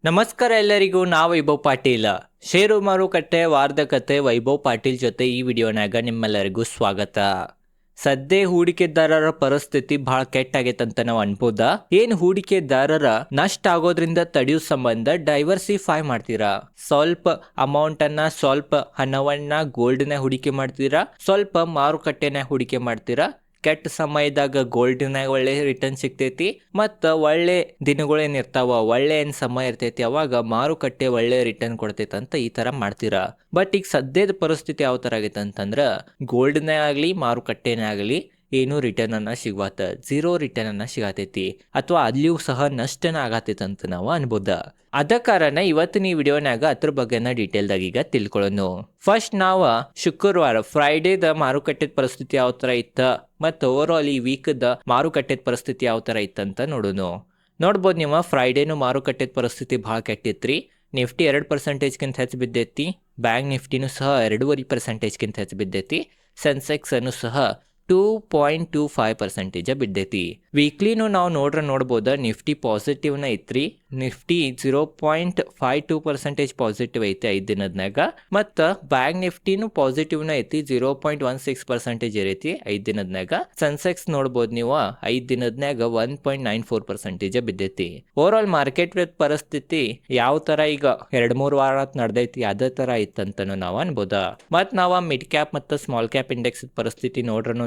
ನಮಸ್ಕಾರ ಎಲ್ಲರಿಗೂ. ನಾವು ವೈಭವ್ ಪಾಟೀಲ್. ಷೇರು ಮಾರುಕಟ್ಟೆ ವಾರದ ಕತೆ ವೈಭವ್ ಪಾಟೀಲ್ ಜೊತೆ ಈ ವಿಡಿಯೋನಾಗ ನಿಮ್ಮೆಲ್ಲರಿಗೂ ಸ್ವಾಗತ. ಸದ್ಯ ಹೂಡಿಕೆದಾರರ ಪರಿಸ್ಥಿತಿ ಬಹಳ ಕೆಟ್ಟಾಗೈತಂತ ನಾವು ಅನ್ಬೋದ. ಏನ್ ಹೂಡಿಕೆದಾರರ ನಷ್ಟ ಆಗೋದ್ರಿಂದ ತಡೆಯೋ ಸಂಬಂಧ ಡೈವರ್ಸಿಫೈ ಮಾಡ್ತೀರಾ. ಸ್ವಲ್ಪ ಅಮೌಂಟ್ ಅನ್ನ, ಸ್ವಲ್ಪ ಹಣವನ್ನ ಗೋಲ್ಡ್ನ ಹೂಡಿಕೆ ಮಾಡ್ತೀರಾ, ಸ್ವಲ್ಪ ಮಾರುಕಟ್ಟೆನ ಹೂಡಿಕೆ ಮಾಡ್ತೀರಾ. ಕೆಟ್ಟ ಸಮಯದಾಗ ಗೋಲ್ಡ್ನಾಗ ಒಳ್ಳೆ ರಿಟರ್ನ್ ಸಿಗ್ತೈತಿ, ಮತ್ತು ಒಳ್ಳೆ ದಿನಗಳೇನಿರ್ತಾವ, ಒಳ್ಳೆ ಏನು ಸಮಯ ಇರ್ತೈತಿ ಅವಾಗ ಮಾರುಕಟ್ಟೆ ಒಳ್ಳೆ ರಿಟರ್ನ್ ಕೊಡ್ತೈತೆ ಅಂತ ಈ ಥರ ಮಾಡ್ತೀರಾ. ಬಟ್ ಈಗ ಸದ್ಯದ ಪರಿಸ್ಥಿತಿ ಯಾವ ಥರ ಆಗೈತೆ ಅಂತಂದ್ರೆ, ಗೋಲ್ಡ್ನೇ ಆಗಲಿ ಮಾರುಕಟ್ಟೆನೇ ಆಗಲಿ ಏನೂ ರಿಟರ್ನ್ ಅನ್ನ ಸಿಗತ್ತ, ಝೀರೋ ರಿಟರ್ನ್ ಅನ್ನ ಸಿಗತೈತಿ, ಅಥವಾ ಅಲ್ಲಿಯೂ ಸಹ ನಷ್ಟನ ಆಗತೈತೆ ಅಂತ ನಾವು ಅನ್ಬೋದ. ಅದ ಕಾರಣ ಇವತ್ತಿನ ಈ ವಿಡಿಯೋನಾಗ ಅದ್ರ ಬಗ್ಗೆನ ಡೀಟೇಲ್ದಾಗ ಈಗ ತಿಳ್ಕೊಳ್ಳೋಣ. ಫಸ್ಟ್ ನಾವು ಶುಕ್ರವಾರ ಫ್ರೈಡೇದ ಮಾರುಕಟ್ಟೆ ಪರಿಸ್ಥಿತಿ ಯಾವ ಥರ ಇತ್ತ ಮತ್ತು ಓವರ್ ಆಲ್ ಈ ವೀಕ್ದ ಮಾರುಕಟ್ಟೆ ಪರಿಸ್ಥಿತಿ ಯಾವ ಥರ ಇತ್ತಂತ ನೋಡೋಣ. ನೋಡ್ಬೋದು ನೀವು, ಫ್ರೈಡೇನು ಮಾರುಕಟ್ಟೆ ಪರಿಸ್ಥಿತಿ ಭಾಳ ಕೆಟ್ಟಿತ್ರಿ. ನಿಫ್ಟಿ 2% ಹೆಚ್ಚು ಬಿದ್ದೈತಿ, ಬ್ಯಾಂಕ್ ನಿಫ್ಟಿನೂ ಸಹ 2.5% ಹೆಚ್ಚು ಬಿದ್ದೈತಿ, ಸೆನ್ಸೆಕ್ಸ್ ಅನ್ನು ಸಹ 2.25% ಬಿದ್ದೈತಿ. ವೀಕ್ಲಿನೂ ನಾವು ನೋಡ್ಬೋದು, ನಿಫ್ಟಿ ಪಾಸಿಟಿವ್ನ ಐತ್ರಿ. ನಿಫ್ಟಿ 0.52% ಪಾಸಿಟಿವ್ ಐತಿ 5 ದಿನದ್ನಾಗ, ಮತ್ತು ಬ್ಯಾಂಕ್ ನಿಫ್ಟಿನೂ ಪಾಸಿಟಿವ್ನ ಐತಿ, 0.16% ಇರೈತಿ 5 ದಿನದ್ನಾಗ. ಸೆನ್ಸೆಕ್ಸ್ ನೋಡ್ಬೋದು ನೀವು, 5 ದಿನದ್ನಾಗ 1.94% ಬಿದ್ದೈತಿ. ಓವರ್ ಆಲ್ ಮಾರ್ಕೆಟ್ ಪರಿಸ್ಥಿತಿ ಯಾವ ತರ ಈಗ 2-3 ವಾರ ನಡೆದೈತಿ ಅದೇ ತರ ಐತಂತನೂ ನಾವು ಅನ್ಬೋದ. ಮತ್ ನಾವು ಮಿಡ್ ಕ್ಯಾಪ್ ಮತ್ತು ಸ್ಮಾಲ್ ಕ್ಯಾಪ್ ಇಂಡೆಕ್ಸ್ ಪರಿಸ್ಥಿತಿ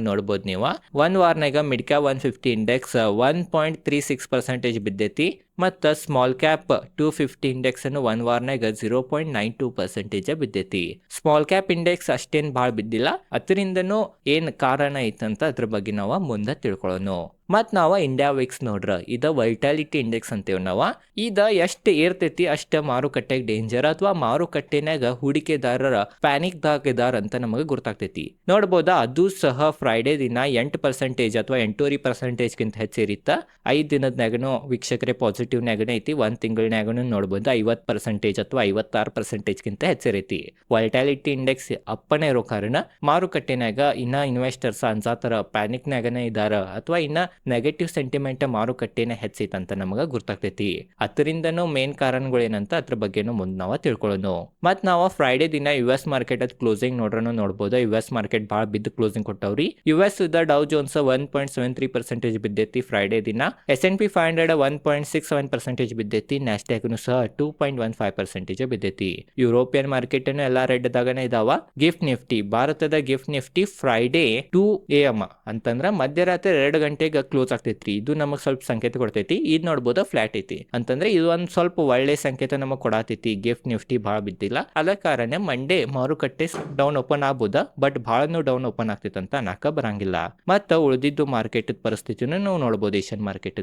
ನೋಡ್ಬೋದು ನೀವು. 1 ವಾರನಾಗ ಮಿಡ್ ಕ್ಯಾಪ್ 150 ಇಂಡೆಕ್ಸ್ 1.36% ಬಿದ್ದೈತಿ, ಮತ್ತು ಸ್ಮಾಲ್ ಕ್ಯಾಪ್ 250 ಇಂಡೆಕ್ಸ್ ಅನ್ನು 1 ವಾರನಾಗ 0.92% ಬಿದ್ದೈತಿ. ಸ್ಮಾಲ್ ಕ್ಯಾಪ್ ಇಂಡೆಕ್ಸ್ ಅಷ್ಟೇನ್ ಭಾಳ ಬಿದ್ದಿಲ್ಲ, ಅದರಿಂದನೂ ಏನ್ ಕಾರಣ ಐತಂತ ಅದ್ರ ಬಗ್ಗೆ ನಾವು ಮುಂದೆ ತಿಳ್ಕೊಳ್ಳೋಣ. ಮತ್ತು ನಾವು ಇಂಡಿಯಾ ವಿಕ್ಸ್ ನೋಡ್ರ, ಇದು ವೈಟಾಲಿಟಿ ಇಂಡೆಕ್ಸ್ ಅಂತೇವ್ ನಾವು. ಇದು ಎಷ್ಟು ಏರ್ತೈತಿ ಅಷ್ಟ ಮಾರುಕಟ್ಟೆಗೆ ಡೇಂಜರ್, ಅಥವಾ ಮಾರುಕಟ್ಟೆನಾಗ ಹೂಡಿಕೆದಾರರ ಪ್ಯಾನಿಕ್ ದಾಗಿದಾರ ಅಂತ ನಮಗೆ ಗೊತ್ತಾಗ್ತೈತಿ. ನೋಡ್ಬೋದ, ಅದು ಸಹ ಫ್ರೈಡೇ ದಿನ 8% ಅಥವಾ 8.5% ಹೆಚ್ಚಿರಿತ್ತ. 5 ದಿನದ್ನಾಗನು ವೀಕ್ಷಕರೇ ಪಾಸಿಟಿವ್ನಾಗನೇ ಐತಿ. 1 ತಿಂಗಳನ್ಯಾಗನು ನೋಡ್ಬೋದು 50% ಅಥವಾ 56% ಹೆಚ್ಚಿರೈತಿ. ವೈಟಾಲಿಟಿ ಇಂಡೆಕ್ಸ್ ಅಪ್ಪನೇ ಇರೋ ಕಾರಣ ಮಾರುಕಟ್ಟೆನಾಗ ಇನ್ನ ಇನ್ವೆಸ್ಟರ್ಸ್ ಅನ್ಸಾತರ ಪ್ಯಾನಿಕ್ನಾಗನೇ ಇದಾರ, ಅಥವಾ ಇನ್ನ ನೆಗೆಟಿವ್ ಸೆಂಟಿಮೆಂಟ್ ಮಾರುಕಟ್ಟೆನ ಹೆಚ್ಚೈತಂತ ನಮಗೆ ಗೊತ್ತಾಗ್ತೈತಿ. ಅದರಿಂದನೂ ಮೇನ್ ಕಾರಣಗಳೇನಂತ ಅದ್ರ ಬಗ್ಗೆನೂ ಮುಂದೆ ನಾವು ತಿಳ್ಕೊಳ್ಳೋಣ. ಮತ್ತು ನಾವು ಫ್ರೈಡೇ ದಿನ US ಮಾರ್ಕೆಟ್ ಕ್ಲೋಸಿಂಗ್ ನೋಡ್ಬೋದು. US ಮಾರ್ಕೆಟ್ ಭಾಳ ಬಿದ್ದು ಕ್ಲೋಸಿಂಗ್ ಕೊಟ್ಟವ್ರಿ. US ಡೌ ಜೋನ್ಸ್ 1.73% ಬಿದ್ದೈತಿ ಫ್ರೈಡೇ ದಿನ. S&P 500 1.67% ಬಿದ್ದೈತಿ. ನ್ಯಾಸ್ಡ್ಯಾಕ್ನು ಸಹ 2.15% ಬಿದ್ದೈತಿ. ಯುರೋಪಿಯನ್ ಮಾರ್ಕೆಟ್ ಎಲ್ಲ ರೆಡ್ ದಾಗನೇ ಇದಾವ. ಗಿಫ್ಟ್ ನಿಫ್ಟಿ, ಭಾರತದ ಗಿಫ್ಟ್ ನಿಫ್ಟಿ ಫ್ರೈಡೇ 2 AM ಅಂತಂದ್ರ ಮಧ್ಯರಾತ್ರಿ 2 ಗಂಟೆಗೆ ಕ್ಲೋಸ್ ಆಗ್ತೈತ್ರಿ. ಇದು ನಮಗೆ ಸ್ವಲ್ಪ ಸಂಕೇತ ಕೊಡ್ತೈತಿ. ಇದು ನೋಡ್ಬೋದು ಫ್ಲಾಟ್ ಐತಿ ಅಂತಂದ್ರೆ ಇದು ಒಂದು ಸ್ವಲ್ಪ ಒಳ್ಳೆ ಸಂಕೇತ ನಮಗೆ ಕೊಡತೈತಿ. ಗಿಫ್ಟ್ ನಿಫ್ಟಿ ಭಾಳ ಬಿದ್ದಿಲ್ಲ, ಅದ ಕಾರಣ ಮಂಡೇ ಮಾರುಕಟ್ಟೆ ಡೌನ್ ಓಪನ್ ಆಗ್ಬೋದ, ಬಟ್ ಭಾಳನು ಡೌನ್ ಓಪನ್ ಆಗ್ತೈತೆ ಅಂತ ಅನ್ನಕ ಬರಂಗಿಲ್ಲ. ಮತ್ತು ಉಳಿದಿದ್ದು ಮಾರ್ಕೆಟ್ ಪರಿಸ್ಥಿತಿನೂ ನಾವು ನೋಡ್ಬೋದು. ಏಷ್ಯನ್ ಮಾರ್ಕೆಟ್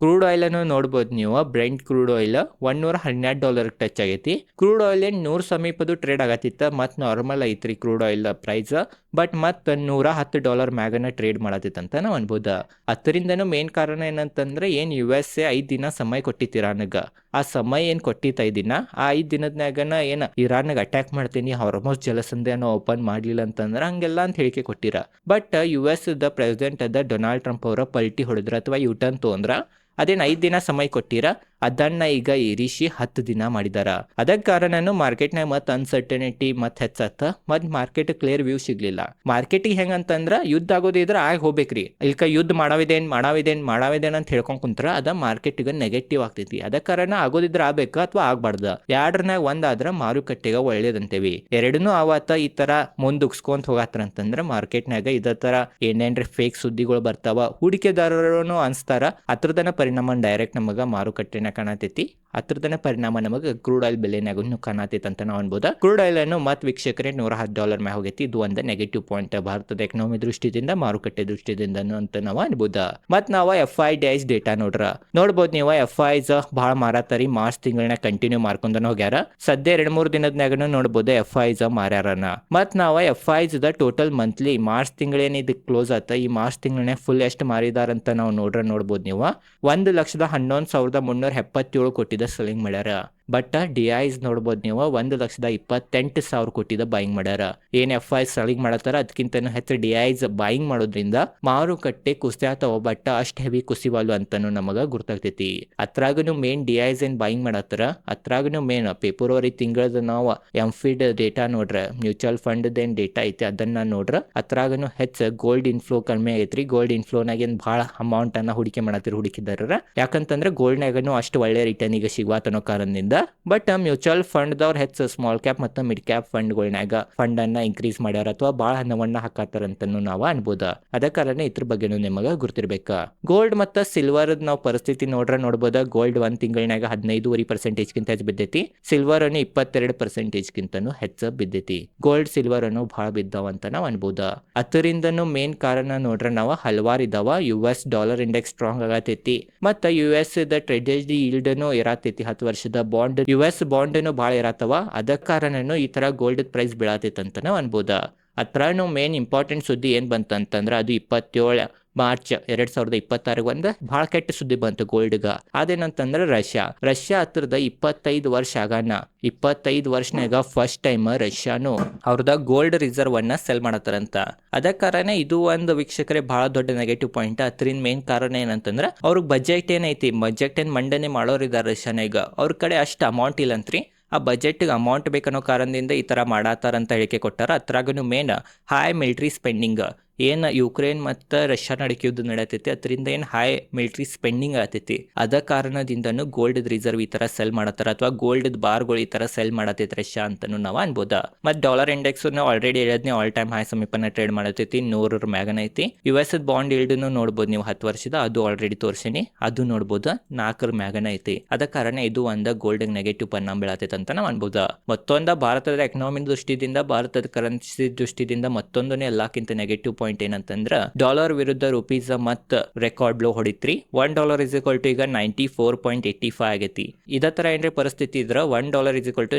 ಕ್ರೂಡ್ ಆಯಿಲ್ ಅನ್ನು ನೋಡ್ಬೋದು ನೀವು. ಬ್ರೆಂಟ್ ಕ್ರೂಡ್ ಆಯಿಲ್ $112 ಟಚ್ ಆಗೈತಿ. ಕ್ರೂಡ್ ಆಯಿಲ್ 100 ಸಮೀಪದು ಟ್ರೇಡ್ ಆಗತ್ತಿತ್ತ, ಮತ್ತು ನಾರ್ಮಲ್ ಐತ್ರಿ ಕ್ರೂಡ್ ಆಯಿಲ್ ಪ್ರೈಸ್, ಬಟ್ ಮತ್ತೆ $110 ಮ್ಯಾಗನ ಟ್ರೇಡ್ ಮಾಡತ್ತಿತ್ತಂತ ನಾವು ಅನ್ಬೋದ. ಅದರಿಂದನೂ ಮೇನ್ ಕಾರಣ ಏನಂತಂದ್ರೆ, ಏನ್ USA 5 ದಿನ ಸಮಯ ಕೊಟ್ಟಿತ್ತು ಇರಾನ್ಗ. ಆ ಸಮಯ ಏನ್ ಕೊಟ್ಟಿತ್ತು 5 ದಿನ, ಆ 5 ದಿನದ್ನಾಗನ ಏನ್ ಇರಾನ್ಗೆ ಅಟ್ಯಾಕ್ ಮಾಡ್ತೀನಿ, ಹಾರ್ಮುಜ್ ಜಲಸಂಧಿಯನ್ನು ಓಪನ್ ಮಾಡ್ಲಿಲ್ಲ ಅಂತಂದ್ರೆ ಹಂಗೆಲ್ಲ ಅಂತ ಹೇಳಿಕೆ ಕೊಟ್ಟಿರ. But US president Donald Trump ಅವರ ಪಲ್ಟಿ ಹೊಡೆದ್ರ ಅಥವಾ ಯೂಟರ್ನ್ ತೊಂದ್ರ. ಅದೇನು 5 ದಿನ ಸಮಯ ಕೊಟ್ಟಿರ, ಅದನ್ನ ಈಗ ಇರಿಸಿ 10 ದಿನ ಮಾಡಿದಾರ. ಅದಕ್ಕೆ ಕಾರಣನು ಮಾರ್ಕೆಟ್ನಾಗ ಮತ್ತೆ ಅನ್ಸರ್ಟನಿಟಿ ಮತ್ತೆ ಹೆಚ್ಚತ್ತ, ಮತ್ತು ಮಾರ್ಕೆಟ್ ಕ್ಲಿಯರ್ ವ್ಯೂ ಸಿಗ್ಲಿಲ್ಲ. ಮಾರ್ಕೆಟಿಗೆ ಹೆಂಗಂತಂದ್ರ ಯುದ್ಧ ಆಗೋದಿದ್ರೆ ಆಗ ಹೋಗ್ಬೇಕ್ರಿ, ಇಲ್ಕ ಯುದ್ಧ ಮಾಡಾವಿದೇನ್ ಅಂತ ಹೇಳ್ಕೊಂಡ್ ಕುಂತ್ರ ಅದ ಮಾರ್ಕೆಟ್ಗೆ ನೆಗೆಟಿವ್ ಆಗ್ತೈತಿ. ಅದ ಕಾರಣ ಆಗೋದಿದ್ರೆ ಆಗ್ಬೇಕು ಅಥವಾ ಆಗ್ಬಾರ್ದು. ಎರಡರ್ನಾಗ ಒಂದಾದ್ರ ಮಾರುಕಟ್ಟೆಗೆ ಒಳ್ಳೇದಂತೇವಿ. ಎರಡನ್ನೂ ಆವತ್ತ ಈ ತರ ಮುಂದುಗ್ಸ್ಕೊಂತ ಹೋಗತ್ರ ಅಂತಂದ್ರ ಮಾರ್ಕೆಟ್ನಾಗ ಇದ ತರ ಏನೇನ್ರಿ ಫೇಕ್ ಸುದ್ದಿಗಳು ಬರ್ತಾವ, ಹೂಡಿಕೆದಾರರು ಅನ್ಸ್ತಾರ. ಅದ್ರದನ ಪರಿಣಾಮ ಡೈರೆಕ್ಟ್ ನಮಗ ಮಾರುಕಟ್ಟೆನ ಕಾಣತೈತಿ. ಅದ್ರದನ ಪರಿಣಾಮ ನಮಗೆ ಕ್ರೂಡ್ ಆಯಿಲ್ ಬೆಲೆನಾಗೂ ಕಾಣತೈತಿ ಅಂತ ನಾವು ಅನ್ಬೋದ. ಕ್ರೂಡ್ ಆಯಿಲ್ ಅನ್ನು ಮತ್ತೆ ವೀಕ್ಷಕರೇ $110 ಮ್ಯಾಗ ಹೋಗೈತಿ. ಇದು ಒಂದು ನೆಗೆಟಿವ್ ಪಾಯಿಂಟ್ ಭಾರತದ ಎಕನಾಮಿ ದೃಷ್ಟಿಯಿಂದ, ಮಾರುಕಟ್ಟೆ ದೃಷ್ಟಿಯಿಂದ ಅಂತ ನಾವು ಅನ್ಬೋದ. ಮತ್ತು ನಾವು FIDs ಡೇಟಾ ನೋಡ್ಬೋದು ನೀವು. FIs ಭಾಳ ಮಾರಾತಾರಿ. ಮಾರ್ಚ್ ತಿಂಗಳನ್ನ ಕಂಟಿನ್ಯೂ ಮಾರ್ಕೊಂಡನ ಹೋಗ್ಯಾರ. ಸದ್ಯ 2-3 ದಿನದ್ನಾಗನು ನೋಡ್ಬೋದು FIs ಮಾರ್ಯಾರನ. ಮತ್ತು ನಾವು FIs ಟೋಟಲ್ ಮಂತ್ಲಿ ಮಾರ್ಚ್ ತಿಂಗಳೇನು ಇದಕ್ಕೆ ಕ್ಲೋಸ್ ಆತ, ಈ ಮಾರ್ಚ್ ತಿಂಗಳನ್ನ ಫುಲ್ ಎಷ್ಟು ಮಾರಿದಾರಂತ ನಾವು ನೋಡ್ಬೋದು ನೀವು. 1,11,377 ಕೋಟಿದ ಸೆಲ್ಲಿಂಗ್ ಮಾಡ್ಯಾರ. ಬಟ್ DIs ನೋಡ್ಬೋದು ನೀವು 1,28,000 ಕೋಟಿದ ಬಾಯಿಂಗ್ ಮಾಡ್ಯಾರ. ಏನ್ FIs ಸೆಲ್ಲಿಂಗ್ ಮಾಡತ್ತಾರ ಅದಕ್ಕಿಂತ ಹೆಚ್ಚು DIs ಬಾಯಿಂಗ್ ಮಾಡೋದ್ರಿಂದ ಮಾರುಕಟ್ಟೆ ಕುಸಿಯಾತವ, ಬಟ್ ಅಷ್ಟ್ ಹೆವಿ ಕುಸಿವಲ್ಲು ಅಂತಾನು ನಮಗ ಗುರ್ತಾಗ್ತೈತಿ. ಅತ್ರಾಗನು ಮೇನ್ DIs ಏನ್ ಬಾಯಿಂಗ್ ಮಾಡತ್ತಾರ, ಅತ್ರಾಗನು ಮೇನ್ ಫೆಬ್ರವರಿ ತಿಂಗಳದ ನಾವು MFID ಡೇಟಾ ನೋಡ್ರ, ಮ್ಯೂಚುವಲ್ ಫಂಡ್ ಏನ್ ಡೇಟಾ ಐತಿ ಅದನ್ನ ನೋಡ್ರ, ಅತ್ರಾಗನು ಹೆಚ್ಚು ಗೋಲ್ಡ್ ಇನ್ಫ್ಲೋ ಕಡಿಮೆ ಐತ್ರಿ. ಗೋಲ್ಡ್ ಇನ್ಫ್ಲೋನಾಗ ಏನ್ ಬಹಳ ಅಮೌಂಟ್ ಅನ್ನ ಹೂಡಿಕೆ ಮಾಡತ್ತಿರ ಹೂಡಿಕೆದಾರರ, ಯಾಕಂತಂದ್ರೆ ಗೋಲ್ಡ್ನಾಗನು ಅಷ್ಟು ಒಳ್ಳೆ ರಿಟರ್ನ್ ಈಗ ಸಿಗುವತನೋ ಕಾರಣದಿಂದ. ಬಟ್ ಮ್ಯೂಚುವಲ್ ಫಂಡ್ ದವ್ರ ಹೆಚ್ಚು ಸ್ಮಾಲ್ ಕ್ಯಾಪ್ ಮತ್ತು ಮಿಡ್ ಕ್ಯಾಪ್ ಫಂಡ್ಗಳಾಗ ಫಂಡ್ ಅನ್ನ ಇನ್ಕ್ರೀಸ್ ಮಾಡ್ಯಾರ ಅಥವಾ ಬಹಳ ಹಣವನ್ನ ಹಾಕತ್ತಾರ ಅಂತಾನು ನಾವು ಅನ್ಬೋದ. ಅದ ಕಾರಣ ಇದ್ರ ಬಗ್ಗೆನೂ ನಿಮಗ ಗುರ್ತಿರ್ಬೇಕ. ಗೋಲ್ಡ್ ಮತ್ತು ಸಿಲ್ವರ್ ನಾವು ಪರಿಸ್ಥಿತಿ ನೋಡ್ಬೋದ. ಗೋಲ್ಡ್ ಒಂದ್ ತಿಂಗಳನಾಗ 15.5% ಗಿಂತ ಹೆಚ್ಚು ಬಿದ್ದೈತಿ. ಸಿಲ್ವರ್ ಅನ್ನು 22% ಗಿಂತನೂ ಹೆಚ್ಚು ಬಿದ್ದೈತಿ. ಗೋಲ್ಡ್ ಸಿಲ್ವರ್ ಅನ್ನು ಬಹಳ ಬಿದ್ದಾವ ಅಂತ ನಾವು ಅನ್ಬೋದ. ಅದರಿಂದನು ಮೇನ್ ಕಾರಣ ನೋಡ್ರ ನಾವು ಹಲವಾರು ಇದಾವ. US ಡಾಲರ್ ಇಂಡೆಕ್ಸ್ ಸ್ಟ್ರಾಂಗ್ ಆಗತೈತಿ, ಮತ್ತ US ಟ್ರೆಜರಿ ಈಲ್ಡ್ ಇರತೈತಿ. 10 ವರ್ಷದ ಬಾಂಡ್ US ಬಾಂಡ್ ಬಹಳ ಇರತ್ತವ. ಅದ ಕಾರಣನು ಈ ತರ ಗೋಲ್ಡ್ ಪ್ರೈಸ್ ಬೀಳತೈತಿ ಅಂತ ನಾವು ಅನ್ಬೋದ. ಅತ್ರಾನು ಮೇನ್ ಇಂಪಾರ್ಟೆಂಟ್ ಸುದ್ದಿ ಏನ್ ಬಂತಂತಂದ್ರ ಅದು 27 ಮಾರ್ಚ್ 2026 ಒಂದು ಬಹಳ ಕೆಟ್ಟ ಸುದ್ದಿ ಬಂತು ಗೋಲ್ಡ್ಗ. ಅದೇನಂತಂದ್ರ ರಷ್ಯಾ ಹತ್ರದ 25 ವರ್ಷ ಆಗಾನ. 25 ವರ್ಷನಾಗ ಫಸ್ಟ್ ಟೈಮ್ ರಷ್ಯಾನು ಅವ್ರದ ಗೋಲ್ಡ್ ರಿಸರ್ವ್ ಅನ್ನ ಸೆಲ್ ಮಾಡತ್ತಾರಂತ. ಅದ ಕಾರಣ ಇದು ಒಂದು ವೀಕ್ಷಕರೇ ಬಹಳ ದೊಡ್ಡ ನೆಗೆಟಿವ್ ಪಾಯಿಂಟ್. ಅದ್ರಿಂದ ಮೇನ್ ಕಾರಣ ಏನಂತಂದ್ರ ಅವ್ರಿಗೆ ಬಜೆಟ್ ಏನೈತಿ, ಬಜೆಟ್ ಏನ್ ಮಂಡನೆ ಮಾಡೋರಿದಾರ ರಷ್ಯಾನಾಗ, ಅವ್ರ ಕಡೆ ಅಷ್ಟು ಅಮೌಂಟ್ ಇಲ್ಲಂತ್ರಿ. ಆ ಬಜೆಟ್ಗೆ ಅಮೌಂಟ್ ಬೇಕನ್ನೋ ಕಾರಣದಿಂದ ಈ ಥರ ಮಾಡತ್ತಾರಂತ ಹೇಳಿಕೆ ಕೊಟ್ಟಾರ. ಅದ್ರಾಗೂ ಮೇನ್ ಹೈ ಮಿಲಿಟರಿ ಸ್ಪೆಂಡಿಂಗ್ ಏನು ಯುಕ್ರೇನ್ ಮತ್ತು ರಷ್ಯಾ ನಡುವೆ ಯುದ್ಧ ನಡೆಯತೈತಿ, ಅದರಿಂದ ಏನು ಹೈ ಮಿಲಿಟರಿ ಸ್ಪೆಂಡಿಂಗ್ ಆಗತೈತಿ. ಅದ ಕಾರಣದಿಂದನೂ ಗೋಲ್ಡ್ ರಿಸರ್ವ್ ಈ ಥರ ಸೆಲ್ ಮಾಡತ್ತಾರ ಅಥವಾ ಗೋಲ್ಡ್ ಬಾರ್ಗಳು ಈ ಥರ ಸೆಲ್ ಮಾಡತೈತಿ ರಷ್ಯಾ ಅಂತಲೂ ನಾವು ಅನ್ಬೋದ. ಮತ್ತು ಡಾಲರ್ ಇಂಡೆಕ್ಸ್ ನಾವು ಆಲ್ರೆಡಿ ಹೇಳಿದ್ನಿ ಆಲ್ ಟೈಮ್ ಹೈ ಸಮೀಪನ ಟ್ರೇಡ್ ಮಾಡತೈತಿ, 100 ಮ್ಯಾಗನ ಐತಿ. US ಬಾಂಡ್ ಈಲ್ಡ್ನು ನೋಡ್ಬೋದು ನೀವು 10 ವರ್ಷದ, ಅದು ಆಲ್ರೆಡಿ ತೋರ್ಸಿನಿ, ಅದು ನೋಡ್ಬೋದು 4 ಮ್ಯಾಗನ ಐತಿ. ಅದ ಕಾರಣ ಇದು ಒಂದು ಗೋಲ್ಡ್ ನೆಗೆಟಿವ್ ಪರಿಣಾಮ ಬೀಳತೈತಿ ಅಂತ ನಾವು ಅನ್ಬೋದ. ಮತ್ತೊಂದು ಭಾರತದ ಎಕನಾಮಿ ದೃಷ್ಟಿದಿಂದ, ಭಾರತದ ಕರೆನ್ಸಿ ದೃಷ್ಟಿದಿಂದ ಮತ್ತೊಂದು ಎಲ್ಲಕ್ಕಿಂತ ನೆಗೆಟಿವ್ ಪಾಯಿಂಟ್ ಏನಂತಂದ್ರ ಡಾಲರ್ ವಿರುದ್ಧ ರುಪೀಸ್ ಮತ್ ರೆಕಾರ್ಡ್ ಲೋ ಹೊಡಿತ್ರಿ. $1 ಈಗ 94.85 ಆಗೈತಿ. ಇದ ತರ ಏನ್ರಿ ಪರಿಸ್ಥಿತಿ ಇದ್ರ $1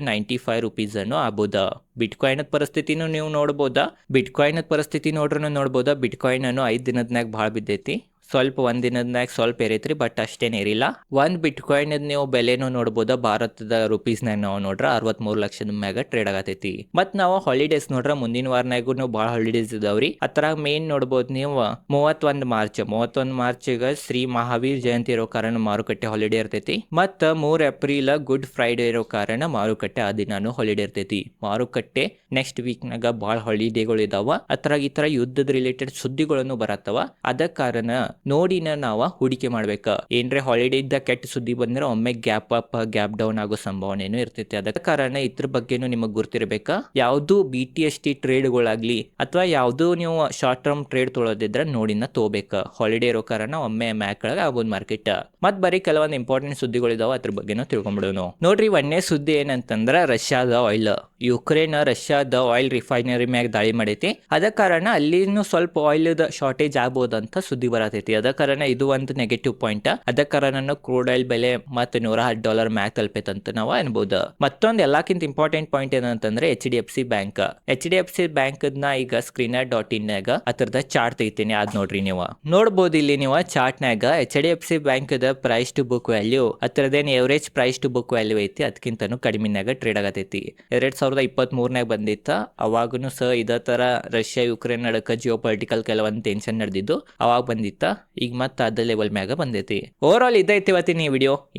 95 ರೂಪೀಸ್ ಅನ್ನು ಆಗ್ಬೋದ. ಬಿಟ್ಕಾಯಿನ್ ಪರಿಸ್ಥಿತಿನೂ ನೀವು ನೋಡ್ಬೋದಾ. ಬಿಟ್ಕಾಯಿನ್ ಪರಿಸ್ಥಿತಿ ನೋಡ್ಬೋದಾ. ಬಿಟ್ಕಾಯಿನ್ ಅನ್ನು 5 ದಿನದ್ನಾಗ ಬಹಳ ಬಿದ್ದೈತಿ. ಸ್ವಲ್ಪ ಒಂದ್ ದಿನದ್ನಾಗ ಸ್ವಲ್ಪ ಏರೈತ್ರಿ, ಬಟ್ ಅಷ್ಟೇನ್ ಏರಿಲ್ಲ. ಒಂದ್ ಬಿಟ್ಕಾಯಿನ್ ನೀವು ಬೆಲೆನೂ ನೋಡ್ಬೋದ. ಭಾರತದ ರುಪೀಸ್ನಾಗ ನಾವು ನೋಡ್ರ 63 ಲಕ್ಷದ ಮ್ಯಾಗ ಟ್ರೇಡ್ ಆಗತೈತಿ. ಮತ್ ನಾವು ಹಾಲಿಡೇಸ್ ನೋಡ್ರ ಮುಂದಿನ ವಾರನಾಗೂ ಬಹಳ ಹಾಲಿಡೇಸ್ ಇದಾವ್ರಿ. ಅತರ ಮೇನ್ ನೋಡ್ಬೋದು ನೀವು 31 ಮಾರ್ಚ್ಗ ಶ್ರೀ ಮಹಾವೀರ್ ಜಯಂತಿ ಇರೋ ಕಾರಣ ಮಾರುಕಟ್ಟೆ ಹಾಲಿಡೇ ಇರ್ತೈತಿ. ಮತ್ತ 3 ಏಪ್ರಿಲ್ ಗುಡ್ ಫ್ರೈಡೆ ಇರೋ ಕಾರಣ ಮಾರುಕಟ್ಟೆ ಆ ದಿನಾನು ಹಾಲಿಡೇ ಇರ್ತೈತಿ. ಮಾರುಕಟ್ಟೆ ನೆಕ್ಸ್ಟ್ ವೀಕ್ ನಾಗ ಬಹಳ ಹಾಲಿಡೇಗಳು ಇದಾವ. ಅದ್ರಾಗ ಈ ತರ ಯುದ್ಧದ ರಿಲೇಟೆಡ್ ಸುದ್ದಿಗಳನ್ನು ಬರತ್ತವ. ಅದ ಕಾರಣ ನೋಡಿನ ನಾವು ಹೂಡಿಕೆ ಮಾಡ್ಬೇಕ. ಏನ್ರೆ ಹಾಲಿಡೇ ಇದ್ದ ಕೆಟ್ಟ ಸುದ್ದಿ ಬಂದ್ರೆ ಒಮ್ಮೆ ಗ್ಯಾಪ್ ಅಪ್ ಗ್ಯಾಪ್ ಡೌನ್ ಆಗೋ ಸಂಭಾವನೆನೂ ಇರ್ತೈತಿ. ಅದ ಕಾರಣ ಇದ್ರ ಬಗ್ಗೆನೂ ನಿಮಗ್ ಗುರ್ತಿರ್ಬೇಕ. ಯಾವ್ದು BTST ಟ್ರೇಡ್ಗಳಾಗ್ಲಿ ಅಥವಾ ಯಾವ್ದು ನೀವು ಶಾರ್ಟ್ ಟರ್ಮ್ ಟ್ರೇಡ್ ತೊಳೋದಿದ್ರ ನೋಡಿನ ತಗೋಬೇಕ. ಹಾಲಿಡೇ ಇರೋ ಕಾರಣ ಒಮ್ಮೆ ಮ್ಯಾಕ್ ಒಳಗ ಆಗ್ಬೋದು ಮಾರ್ಕೆಟ್. ಮತ್ ಬರೀ ಕೆಲವೊಂದು ಇಂಪಾರ್ಟೆಂಟ್ ಸುದ್ದಿಗಳಿದಾವ, ಅದ್ರ ಬಗ್ಗೆನೂ ತಿಳ್ಕೊಂಡ್ಬಿಡೋನು. ನೋಡ್ರಿ, ಒಂದೇ ಸುದ್ದಿ ಏನಂತಂದ್ರ ರಷ್ಯಾದ ಆಯಿಲ್, ಯುಕ್ರೇನ್ ರಷ್ಯಾದ ಆಯಿಲ್ ರಿಫೈನರಿ ಮ್ಯಾಗ ದಾಳಿ ಮಾಡೈತಿ. ಅದ ಕಾರಣ ಅಲ್ಲಿನೂ ಸ್ವಲ್ಪ ಆಯಿಲ್ ಶಾರ್ಟೇಜ್ ಆಗ್ಬೋದಂತ ಸುದ್ದಿ ಬರತೈತಿ. ಅದ ಕಾರಣ ಇದು ಒಂದು ನೆಗೆಟಿವ್ ಪಾಯಿಂಟ್. ಅದ ಕಾರಣ ಕ್ರೂಡ್ ಆಯಿಲ್ ಬೆಲೆ ಮತ್ತೆ $110 ಮ್ಯಾಕ್ ತಲುಪೈತಂತ ನಾವು ಅನ್ಬೋದು. ಮತ್ತೊಂದು ಎಲ್ಲಕ್ಕಿಂತ ಇಂಪಾರ್ಟೆಂಟ್ ಪಾಯಿಂಟ್ ಏನಂತಂದ್ರೆ HDFC ಬ್ಯಾಂಕ್. HDFC ಬ್ಯಾಂಕ್ ಈಗ screener.in ನಾಗ ಅದರದ ಚಾರ್ಟ್ ತೆಗಿತೀನಿ, ಅದ್ ನೋಡ್ರಿ. ನೀವು ನೋಡ್ಬೋದು ಇಲ್ಲಿ ನೀವು ಚಾರ್ಟ್ ನಾಗ HDFC ಬ್ಯಾಂಕ್ ದ ಪ್ರೈಸ್ ಟು ಬುಕ್ ವ್ಯಾಲ್ಯೂ ಅದರದೇನು average price to book value ಐತಿ, ಅದಕ್ಕಿಂತನೂ ಕಡಿಮೆನಾಗ ಟ್ರೇಡ್ ಆಗತೈತಿ. 2023 ಬಂದಿತ್ತ. ಅವಾಗೂ ಇದೇ ತರ ರಷ್ಯಾ ಯುಕ್ರೇನ್ ನಡಕ ಜಿಯೋ ಪೊಲಿಟಿಕಲ್ ಕೆಲವೊಂದು ಟೆನ್ಷನ್ ನಡೆದಿದ್ದು ಅವಾಗ ಬಂದಿತ್ತ. ಈಗ ಮತ್ತೆ ಅದ ಲೆವೆಲ್ ಮ್ಯಾಗ ಬಂದೈತಿ. ಓವರ್ ಆಲ್ ಇದೈತಿ ಇವತ್ತಿನ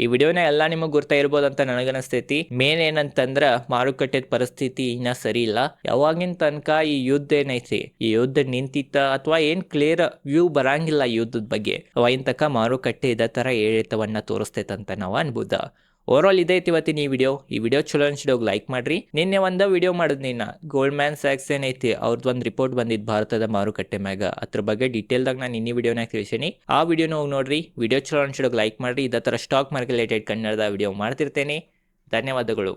ಈ ವಿಡಿಯೋನ ಎಲ್ಲ ನಿಮಗ್ ಗುರ್ತಾ ಇರ್ಬೋದಂತ ನನಗನ್ನಿಸ್ತೈತಿ. ಮೇನ್ ಏನಂತಂದ್ರ ಮಾರುಕಟ್ಟೆ ಪರಿಸ್ಥಿತಿ ಇನ್ನ ಸರಿ ಇಲ್ಲ. ಯಾವಾಗಿನ ತನಕ ಈ ಯುದ್ಧ ಏನೈತಿ, ಈ ಯುದ್ಧ ನಿಂತಿತ್ತ ಅಥವಾ ಏನ್ ಕ್ಲಿಯರ್ ವ್ಯೂ ಬರಂಗಿಲ್ಲ ಈ ಯುದ್ಧದ ಬಗ್ಗೆ, ಅವಾಗಿನ ತನಕ ಮಾರುಕಟ್ಟೆ ಇದೇ ತರ ಏರಿತವನ್ನ ತೋರಿಸ್ತೈತಂತ ನಾವು ಅನ್ಬೋದ. ಓವರ್ ಆಲ್ ಇದೈತಿ ಇವತ್ತಿನ ಈ ವಿಡಿಯೋ ಚಲೋ ಅನ್ಸಿಡೋಗಿ ಲೈಕ್ ಮಾಡ್ರಿ. ನಿನ್ನೆ ಒಂದು ವಿಡಿಯೋ ಮಾಡಿದ್ನಿ ನಾ, ಗೋಲ್ಡ್ಮ್ಯಾನ್ ಸ್ಯಾಕ್ಸ್ ಏನೈತಿ ಅವ್ರದ್ದು ಒಂದು ರಿಪೋರ್ಟ್ ಬಂದಿದ್ದು ಭಾರತದ ಮಾರುಕಟ್ಟೆ ಮ್ಯಾಗ, ಅದ್ರ ಬಗ್ಗೆ ಡೀಟೇಲ್ದಾಗ ನಾನು ನಿನ್ನೆ ವಿಡಿಯೋನಾಗ ತಿಳಿಸೀನಿ. ಆ ವಿಡಿಯೋನ ಹೋಗಿ ನೋಡ್ರಿ. ವಿಡಿಯೋ ಚಲೋ ಅನ್ಸಿಡೋಗಿ ಲೈಕ್ ಮಾಡ್ರಿ. ಇದೇ ತರ ಸ್ಟಾಕ್ ಮಾರ್ಕೆಟ್ ರಿಲೇಟೆಡ್ ಕನ್ನಡದ ವಿಡಿಯೋ ಮಾಡ್ತಿರ್ತೇನೆ. ಧನ್ಯವಾದಗಳು.